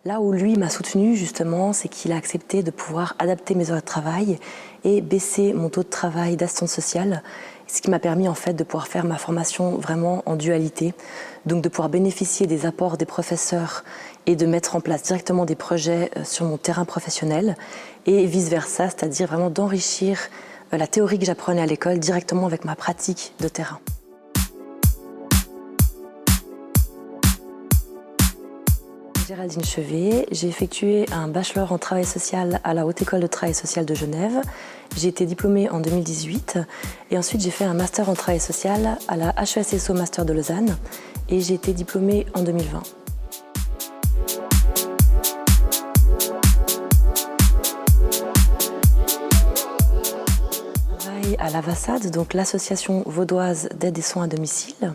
Là où lui m'a soutenue justement, c'est qu'il a accepté de pouvoir adapter mes heures de travail et baisser mon taux de travail d'assistante sociale, ce qui m'a permis en fait de pouvoir faire ma formation vraiment en dualité, donc de pouvoir bénéficier des apports des professeurs et de mettre en place directement des projets sur mon terrain professionnel et vice-versa, c'est-à-dire vraiment d'enrichir la théorie que j'apprenais à l'école directement avec ma pratique de terrain. Géraldine Chevet, j'ai effectué un bachelor en travail social à la Haute École de Travail Social de Genève. J'ai été diplômée en 2018 et ensuite j'ai fait un master en travail social à la HESSO Master de Lausanne et j'ai été diplômée en 2020. Je travaille à l'Avassad, donc l'association vaudoise d'aide et soins à domicile,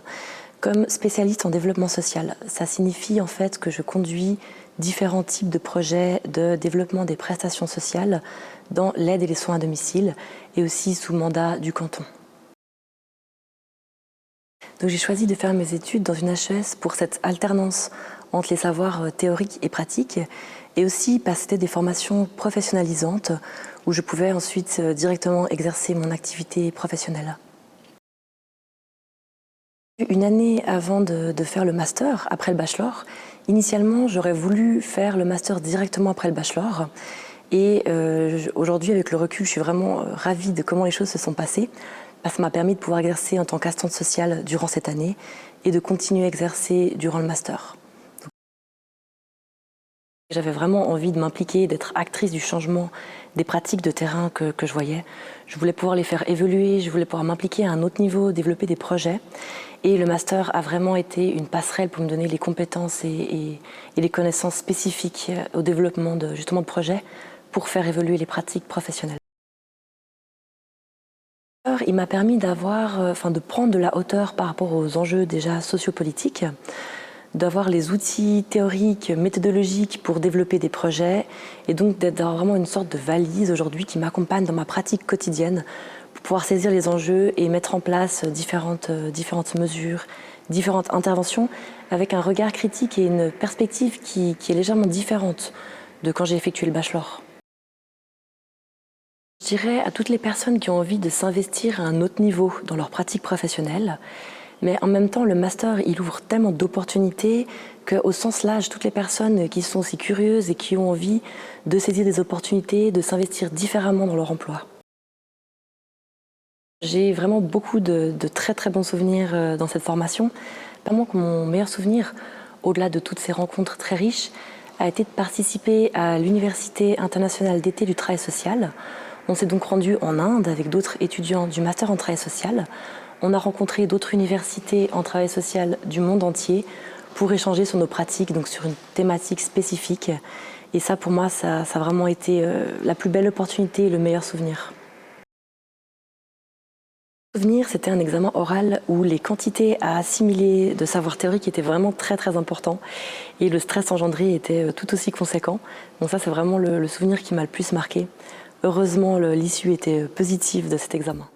comme spécialiste en développement social. Ça signifie en fait que je conduis différents types de projets de développement des prestations sociales dans l'aide et les soins à domicile et aussi sous mandat du canton. Donc j'ai choisi de faire mes études dans une HES pour cette alternance entre les savoirs théoriques et pratiques et aussi parce que c'était des formations professionnalisantes où je pouvais ensuite directement exercer mon activité professionnelle. Une année avant de faire le master, après le bachelor, initialement j'aurais voulu faire le master directement après le bachelor. Et aujourd'hui, avec le recul, je suis vraiment ravie de comment les choses se sont passées. Parce que ça m'a permis de pouvoir exercer en tant qu'assistante sociale durant cette année et de continuer à exercer durant le master. J'avais vraiment envie de m'impliquer, d'être actrice du changement des pratiques de terrain que je voyais. Je voulais pouvoir les faire évoluer, je voulais pouvoir m'impliquer à un autre niveau, développer des projets. Et le master a vraiment été une passerelle pour me donner les compétences et les connaissances spécifiques au développement justement de projets pour faire évoluer les pratiques professionnelles. Il m'a permis de prendre de la hauteur par rapport aux enjeux déjà sociopolitiques, d'avoir les outils théoriques, méthodologiques pour développer des projets et donc d'avoir vraiment une sorte de valise aujourd'hui qui m'accompagne dans ma pratique quotidienne pour pouvoir saisir les enjeux et mettre en place différentes mesures, différentes interventions avec un regard critique et une perspective qui est légèrement différente de quand j'ai effectué le bachelor. Je dirais à toutes les personnes qui ont envie de s'investir à un autre niveau dans leur pratique professionnelle, mais en même temps, le master, il ouvre tellement d'opportunités qu'au sens large, toutes les personnes qui sont aussi curieuses et qui ont envie de saisir des opportunités, de s'investir différemment dans leur emploi. J'ai vraiment beaucoup de très très bons souvenirs dans cette formation. Vraiment que mon meilleur souvenir, au-delà de toutes ces rencontres très riches, a été de participer à l'Université internationale d'été du travail social. On s'est donc rendu en Inde avec d'autres étudiants du master en travail social. On a rencontré d'autres universités en travail social du monde entier pour échanger sur nos pratiques, donc sur une thématique spécifique. Et ça, pour moi, ça a vraiment été la plus belle opportunité et le meilleur souvenir. Le souvenir, c'était un examen oral où les quantités à assimiler de savoir théorique étaient vraiment très très importants et le stress engendré était tout aussi conséquent. Donc ça, c'est vraiment le souvenir qui m'a le plus marqué. Heureusement, l'issue était positive de cet examen.